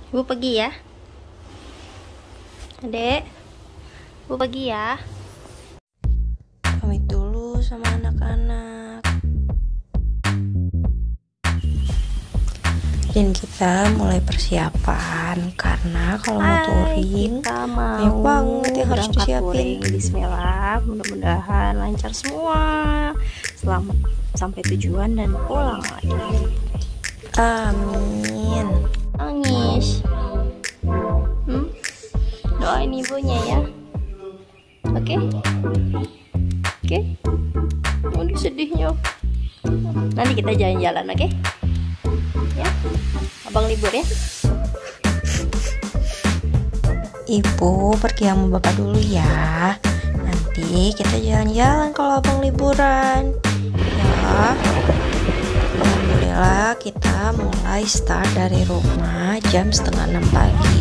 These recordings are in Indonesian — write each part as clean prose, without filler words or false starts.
Ibu pergi ya. Adek, ibu pergi ya. Pamit dulu sama anak-anak. Dan kita mulai persiapan karena kalau mau touring kita mau banyak banget yang harus disiapin. Bismillah, mudah-mudahan lancar semua. Selamat sampai tujuan dan pulang lagi. Amin. Nangis. Doain ibunya ya. Oke? Oke? Aduh sedihnya. Nanti kita jalan-jalan, oke? Ya. Abang libur ya. Ibu pergi sama bapak dulu ya. Nanti kita jalan-jalan kalau abang liburan. Ya. Alhamdulillah kita mulai start dari rumah jam 5:30 pagi.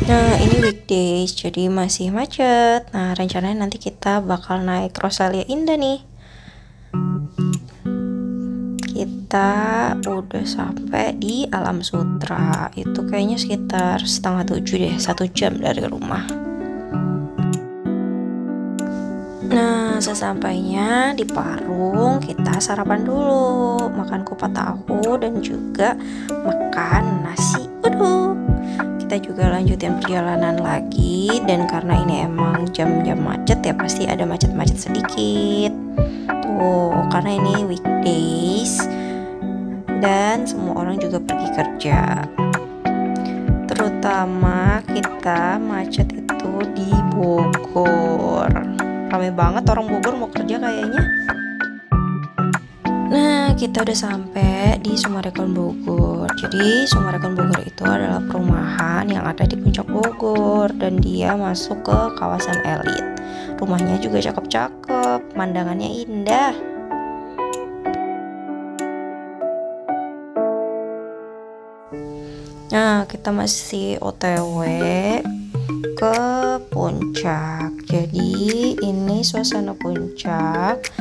Nah ini weekdays jadi masih macet. Nah rencananya nanti kita bakal naik Rosalia Indah nih. Kita udah sampai di Alam Sutera. Itu kayaknya sekitar 6:30 deh, 1 jam dari rumah. Nah sesampainya di Parung kita sarapan dulu, makan kupat tahu dan juga makan nasi uduk. Kita juga lanjutin perjalanan lagi, dan karena ini emang jam-jam macet ya pasti ada macet-macet sedikit tuh karena ini weekdays dan semua orang juga pergi kerja. Terutama kita macet itu di Bogor. Ramai banget orang Bogor mau kerja kayaknya. Nah kita udah sampai di Summarecon Bogor. Jadi Summarecon Bogor itu adalah perumahan yang ada di puncak Bogor dan dia masuk ke kawasan elit. Rumahnya juga cakep-cakep, pemandangannya indah. Nah kita masih OTW ke puncak. Jadi ini suasana puncak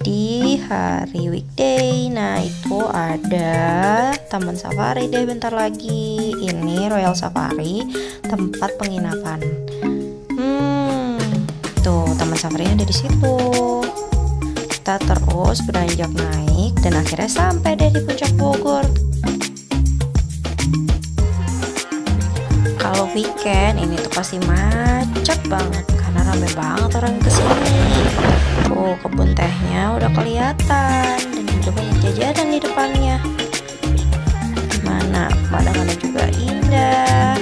di hari weekday. Nah itu ada Taman Safari deh bentar lagi. Ini Royal Safari, tempat penginapan. Tuh Taman Safarinya ada di situ. Kita terus beranjak naik dan akhirnya sampai deh di puncak Bogor. Kalau weekend ini tuh pasti macet banget karena ramai banget orang kesini. Tuh kebun tehnya udah kelihatan dan juga banyak jajanan di depannya. Gimana? Pemandangannya juga indah.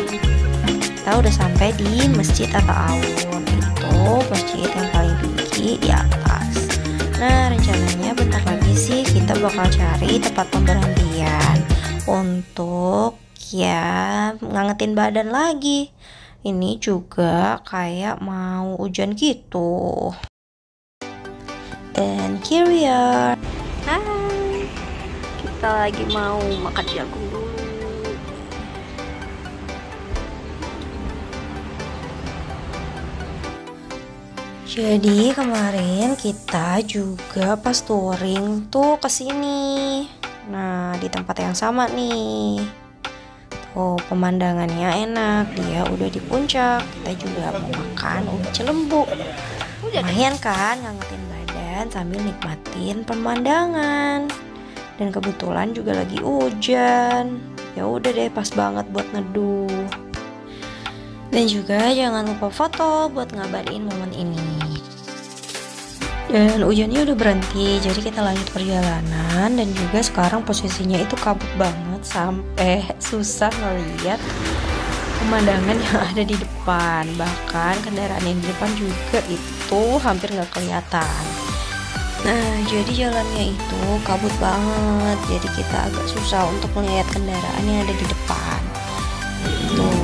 Kita udah sampai di Masjid Atta-Awun. Itu masjid yang paling tinggi di atas. Nah rencananya bentar lagi sih kita bakal cari tempat pemberhentian untuk ya ngangetin badan lagi. Ini juga kayak mau hujan gitu. Dan here we are. Hai. Kita lagi mau makan jagung dulu. Jadi kemarin kita juga pas touring tuh kesini. Nah di tempat yang sama nih. Oh pemandangannya enak, dia udah di puncak. Kita juga mau makan ubi cilembu. Lumayan kan ngangetin badan sambil nikmatin pemandangan. Dan kebetulan juga lagi hujan. Ya udah deh pas banget buat neduh. Dan juga jangan lupa foto buat ngabarin momen ini. Dan hujannya udah berhenti, jadi kita lanjut perjalanan. Dan juga sekarang posisinya itu kabut banget sampai susah ngeliat pemandangan yang ada di depan. Bahkan kendaraan yang di depan juga itu hampir nggak kelihatan. Nah jadi jalannya itu kabut banget, jadi kita agak susah untuk melihat kendaraan yang ada di depan. Tuh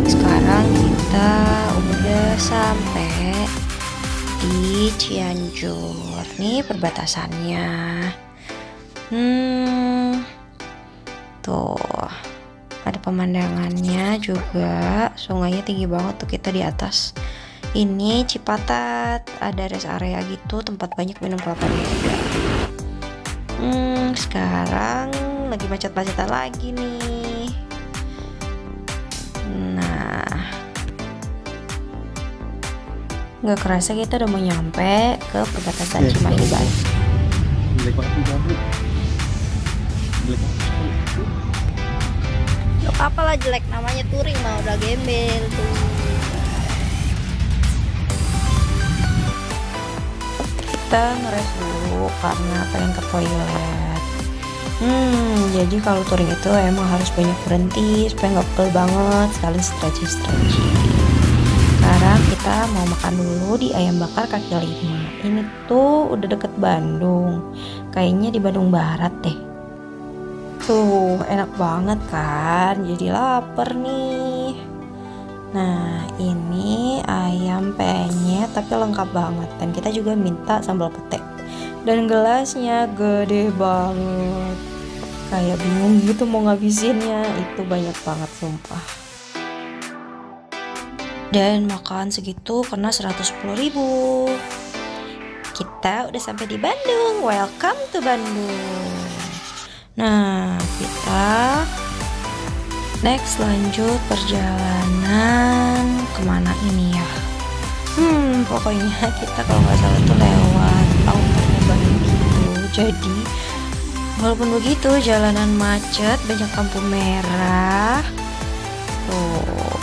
sekarang kita udah sampai di Cianjur nih perbatasannya. Tuh ada pemandangannya juga, sungainya tinggi banget tuh kita di atas. Ini Cipatat, ada rest area gitu, tempat banyak minum kelapa muda. Sekarang lagi macet-macetan lagi nih. Nah, nggak kerasa kita udah mau nyampe ke perbatasan Cimahi Bali. Gak apa-apa lah jelek, namanya touring mah udah gembel tuh. Kita ngeres dulu karena pengen ke toilet. Jadi kalau touring itu emang harus banyak berhenti supaya nggak pegel banget, sekali stretching. Sekarang kita mau makan dulu di ayam bakar kaki lima. Ini tuh udah deket Bandung, kayaknya di Bandung Barat deh. Tuh enak banget kan, jadi lapar nih. Nah ini ayam penyet tapi lengkap banget, dan kita juga minta sambal pete. Dan gelasnya gede banget, kayak bingung gitu mau ngabisinnya, itu banyak banget sumpah. Dan makan segitu kena 110.000. Kita udah sampai di Bandung, welcome to Bandung. Nah kita next lanjut perjalanan kemana ini ya. Pokoknya kita kalau nggak salah tuh lewat Lauternya Bandung gitu. Jadi walaupun begitu jalanan macet, banyak lampu merah. Tuh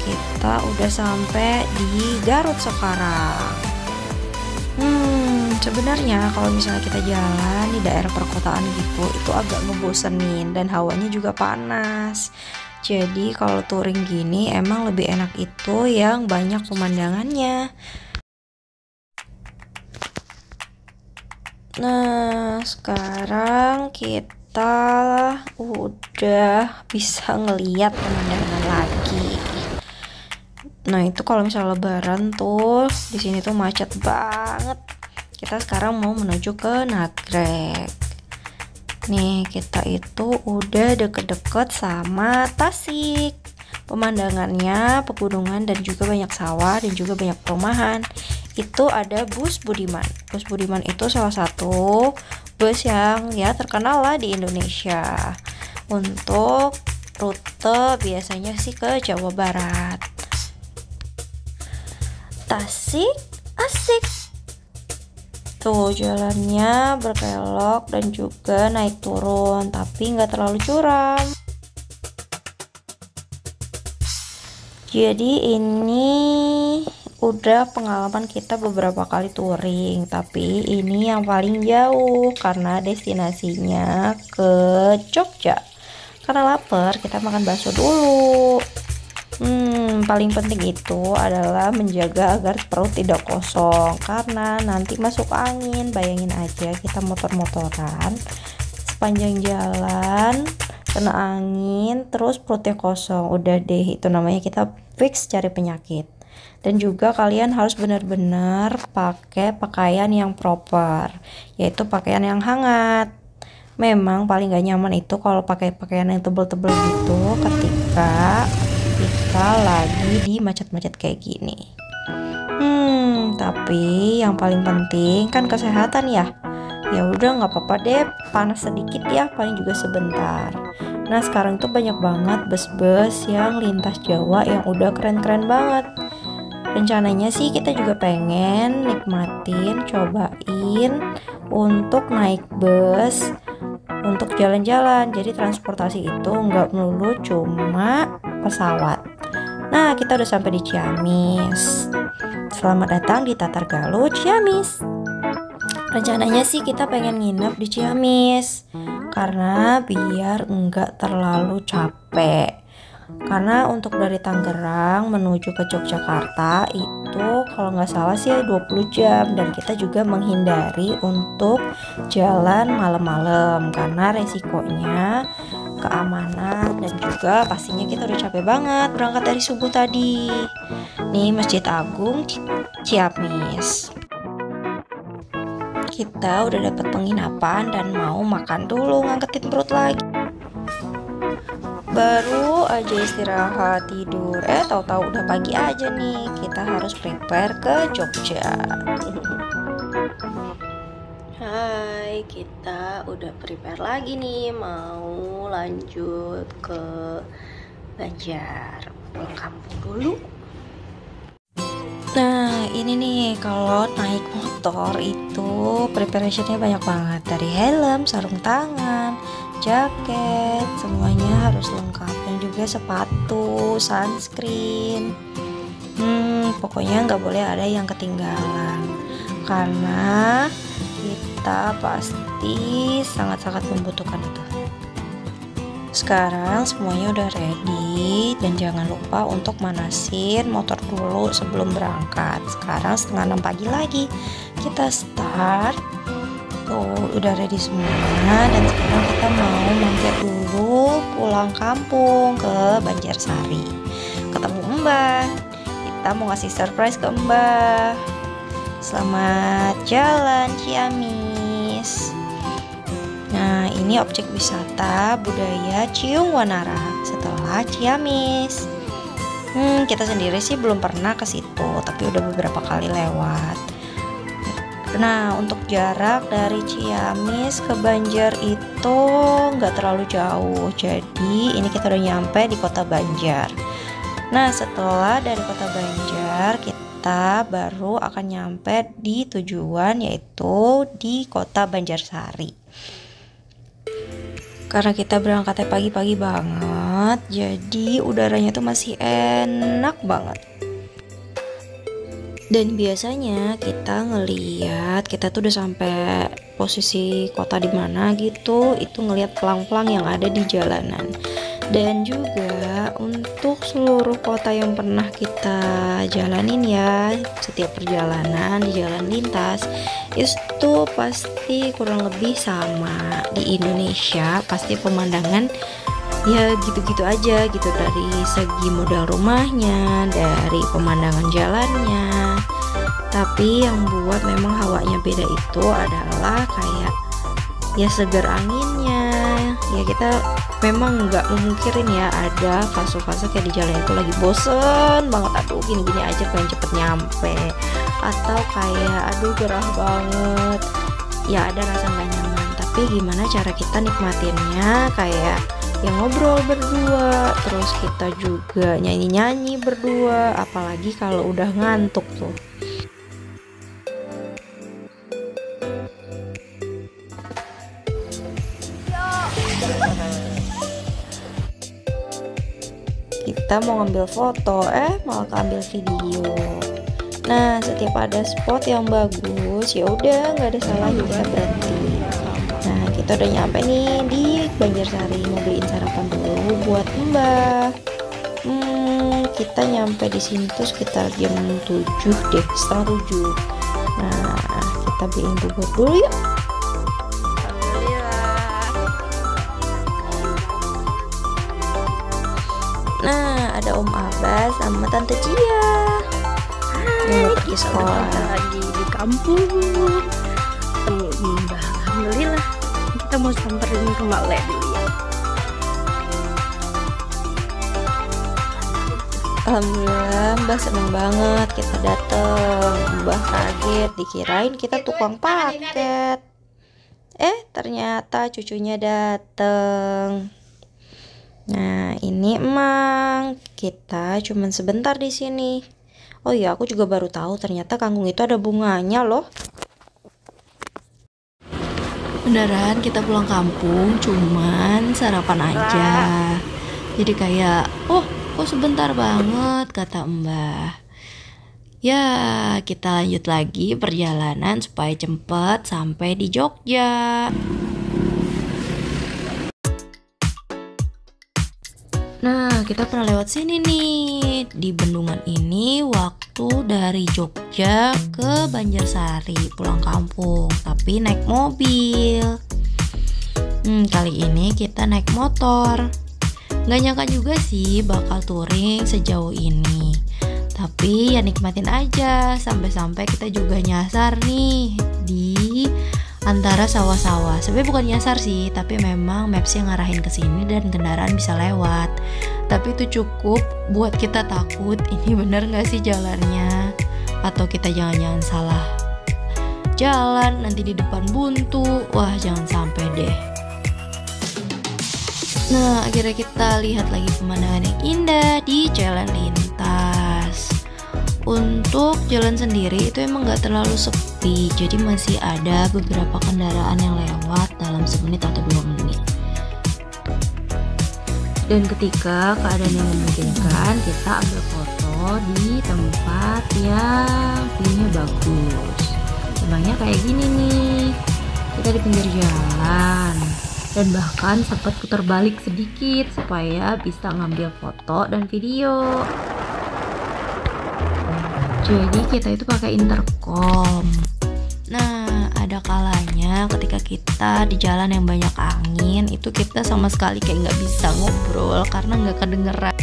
kita udah sampai di Garut sekarang. Sebenarnya kalau misalnya kita jalan di daerah perkotaan gitu, itu agak ngebosenin dan hawanya juga panas. Jadi kalau touring gini emang lebih enak itu yang banyak pemandangannya. Nah sekarang kita udah bisa ngeliat pemandangan lagi. Nah itu kalau misalnya lebaran tuh di sini tuh macet banget. Kita sekarang mau menuju ke Nagrek. Nih kita itu udah deket-deket sama Tasik. Pemandangannya pegunungan dan juga banyak sawah dan juga banyak perumahan. Itu ada bus Budiman. Bus Budiman itu salah satu bus yang ya terkenal lah di Indonesia. Untuk rute biasanya sih ke Jawa Barat. Tasik asik. Tuh jalannya berkelok dan juga naik turun, tapi nggak terlalu curam. Jadi ini udah pengalaman kita beberapa kali touring, tapi ini yang paling jauh karena destinasinya ke Jogja. Karena lapar, kita makan bakso dulu. Paling penting itu adalah menjaga agar perut tidak kosong, karena nanti masuk angin. Bayangin aja kita motor-motoran sepanjang jalan kena angin terus perutnya kosong, udah deh itu namanya kita fix cari penyakit. Dan juga kalian harus benar-benar pakai pakaian yang proper, yaitu pakaian yang hangat. Memang paling gak nyaman itu kalau pakai pakaian yang tebel-tebel gitu ketika kita lagi di macet-macet kayak gini. Tapi yang paling penting kan kesehatan ya. Ya udah nggak apa-apa deh, panas sedikit ya, paling juga sebentar. Nah sekarang tuh banyak banget bus-bus yang lintas Jawa yang udah keren-keren banget. Rencananya sih kita juga pengen nikmatin, cobain untuk naik bus untuk jalan-jalan. Jadi transportasi itu nggak melulu cuma pesawat. Nah kita udah sampai di Ciamis. Selamat datang di Tatargaluh Ciamis. Rencananya sih kita pengen nginep di Ciamis karena biar enggak terlalu capek. Karena untuk dari Tangerang menuju ke Yogyakarta itu kalau nggak salah sih 20 jam, dan kita juga menghindari untuk jalan malam-malam karena resikonya keamanan, dan juga pastinya kita udah capek banget berangkat dari subuh tadi. Nih Masjid Agung Ciamis. Kita udah dapat penginapan dan mau makan dulu, ngangketin perut lagi. Baru aja istirahat tidur, tahu-tahu udah pagi aja nih. Kita harus prepare ke Jogja. Hai, kita udah prepare lagi nih, mau lanjut ke Banjar, pulang kampung dulu. Nah, ini nih kalau naik motor itu preparationnya banyak banget, dari helm, sarung tangan, jaket, semuanya harus lengkap, dan juga sepatu, sunscreen. Pokoknya nggak boleh ada yang ketinggalan, karena kita pasti sangat-sangat membutuhkan itu. Sekarang semuanya udah ready, dan jangan lupa untuk manasin motor dulu sebelum berangkat. Sekarang 5:30 pagi lagi kita start. Tuh udah ready semua, dan sekarang kita mau mampir dulu pulang kampung ke Banjarsari, ketemu Mbah. Kita mau ngasih surprise ke Mbah. Selamat jalan Ciamis. Nah, ini objek wisata budaya Ciung Wanara setelah Ciamis. Kita sendiri sih belum pernah ke situ, tapi udah beberapa kali lewat. Nah, untuk jarak dari Ciamis ke Banjar itu nggak terlalu jauh. Jadi ini kita udah nyampe di kota Banjar. Nah, setelah dari kota Banjar kita baru akan nyampe di tujuan, yaitu di kota Banjarsari. Karena kita berangkatnya pagi-pagi banget, jadi udaranya tuh masih enak banget. Dan biasanya kita ngeliat kita tuh udah sampai posisi kota di mana gitu, itu ngeliat pelang-pelang yang ada di jalanan. Dan juga untuk seluruh kota yang pernah kita jalanin ya, setiap perjalanan di jalan lintas itu pasti kurang lebih sama. Di Indonesia pasti pemandangan ya gitu-gitu aja gitu, dari segi modal rumahnya, dari pemandangan jalannya. Tapi yang buat memang hawanya beda itu adalah kayak ya segar anginnya. Ya kita memang nggak memungkirin ya ada fase-fase kayak di jalan itu lagi bosen banget, aduh gini-gini aja pengen cepet nyampe, atau kayak aduh gerah banget, ya ada rasa nggak nyaman. Tapi gimana cara kita nikmatinnya, kayak yang ngobrol berdua, terus kita juga nyanyi-nyanyi berdua, apalagi kalau udah ngantuk tuh. Kita mau ngambil foto, malah ambil video. Nah, setiap ada spot yang bagus, ya udah nggak ada salahnya kita berhenti. Nah, kita udah nyampe nih di Banjarsari, mau beliin sarapan dulu buat Mbah. Kita nyampe di sini tuh sekitar jam 7 deh, setengah 7. Nah, kita beliin bubur dulu yuk. Nah, ada Om Abbas sama Tante Cia. Hai, pergi sekolah lagi di kampung. Mbak, alhamdulillah. Kita mau samperin ke Male dulu ya. Alhamdulillah, Mbah seneng banget kita dateng. Mbah kaget, dikirain kita tukang paket. Ternyata cucunya dateng. Nah, ini emang kita cuman sebentar di sini. Oh iya, aku juga baru tahu ternyata kangkung itu ada bunganya loh. Beneran kita pulang kampung cuman sarapan aja. Jadi kayak, oh kok sebentar banget, kata Mbah. Ya, kita lanjut lagi perjalanan supaya cepet sampai di Jogja. Nah, kita pernah lewat sini nih. Di bendungan ini waktu dari Jogja ke Banjarsari pulang kampung, tapi naik mobil. Kali ini kita naik motor. Gak nyangka juga sih bakal touring sejauh ini. Tapi ya nikmatin aja, sampai-sampai kita juga nyasar nih di antara sawah-sawah. Sebenarnya bukan nyasar sih, tapi memang mapsnya ngarahin ke sini dan kendaraan bisa lewat. Tapi itu cukup buat kita takut, ini bener gak sih jalannya? Atau kita jangan-jangan salah jalan, nanti di depan buntu. Wah, jangan sampai deh. Nah, akhirnya kita lihat lagi pemandangan yang indah di jalan lintas. Untuk jalan sendiri itu emang gak terlalu sepi, jadi masih ada beberapa kendaraan yang lewat dalam semenit atau 2 menit. Dan ketika keadaan yang memungkinkan, kita ambil foto di tempat yang view-nya bagus. Contohnya kayak gini nih, kita di pinggir jalan, dan bahkan sempat putar balik sedikit supaya bisa ngambil foto dan video. Jadi kita itu pakai intercom. Nah, ada kalanya ketika kita di jalan yang banyak angin, itu kita sama sekali kayak nggak bisa ngobrol karena nggak kedengeran.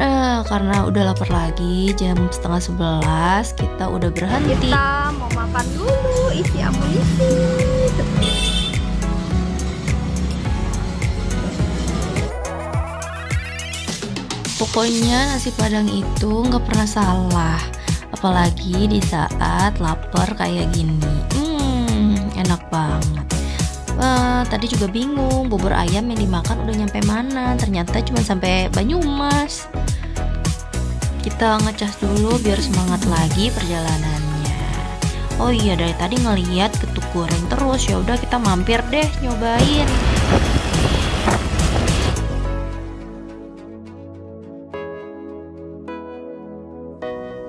Nah, karena udah lapar lagi, jam 10:30 kita udah berhenti. Kita mau makan dulu, isi amunisi. Pokoknya nasi padang itu nggak pernah salah, apalagi di saat lapar kayak gini. Enak banget. Tadi juga bingung bubur ayam yang dimakan udah nyampe mana, ternyata cuma sampai Banyumas. Kita ngecas dulu biar semangat lagi perjalanannya. Oh iya, dari tadi ngeliat getuk goreng terus, ya udah kita mampir deh nyobain.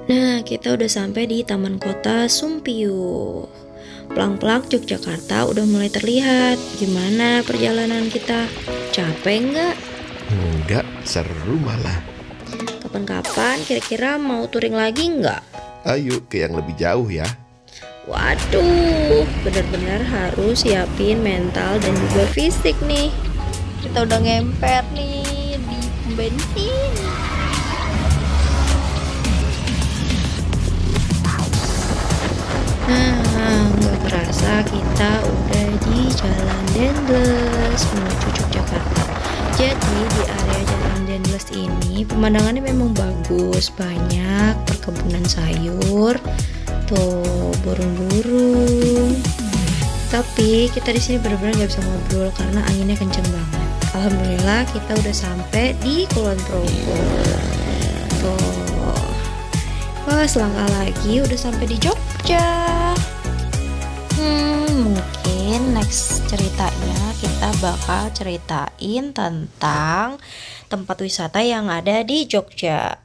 Nah, kita udah sampai di Taman Kota Sumpiyuh. Plang-plang Yogyakarta udah mulai terlihat. Gimana perjalanan kita? Capek nggak? Enggak, seru malah. Kapan-kapan kira-kira mau touring lagi nggak? Ayo ke yang lebih jauh ya. Waduh, benar-benar harus siapin mental dan juga fisik nih. Kita udah ngemper nih di pom bensin. Nah, nggak kerasa kita udah di Jalan Dendles menuju Yogyakarta. Jadi di area Jalan Dendles ini pemandangannya memang bagus, banyak perkebunan sayur, tuh burung-burung. Tapi kita di sini benar-benar nggak bisa ngobrol karena anginnya kenceng banget. Alhamdulillah kita udah sampai di Kulon Progo. Tuh, wah selangkah lagi udah sampai di Jogja. Mungkin next ceritanya kita bakal ceritain tentang tempat wisata yang ada di Jogja.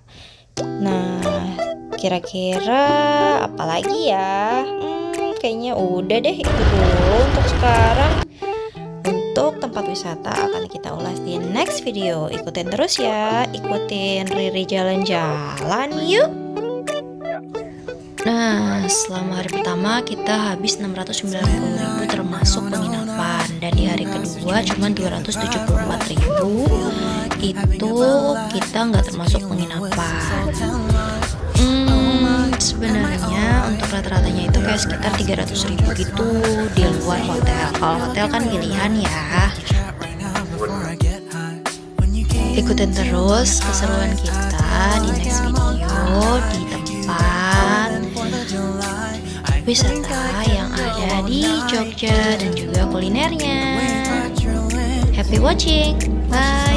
Nah, kira-kira apa lagi ya? Kayaknya udah deh itu dulu untuk sekarang. Untuk tempat wisata akan kita ulas di next video. Ikutin terus ya, ikutin Riri jalan-jalan yuk. Nah, selama hari pertama kita habis 690.000 termasuk penginapan, dan di hari kedua cuma 274.000 itu kita nggak termasuk penginapan. Sebenarnya untuk rata-ratanya itu kayak sekitar 300.000 gitu di luar hotel. Kalau hotel kan pilihan ya. Ikutin terus keseruan kita di next video di tempat wisata yang ada di Jogja dan juga kulinernya. Happy watching, bye.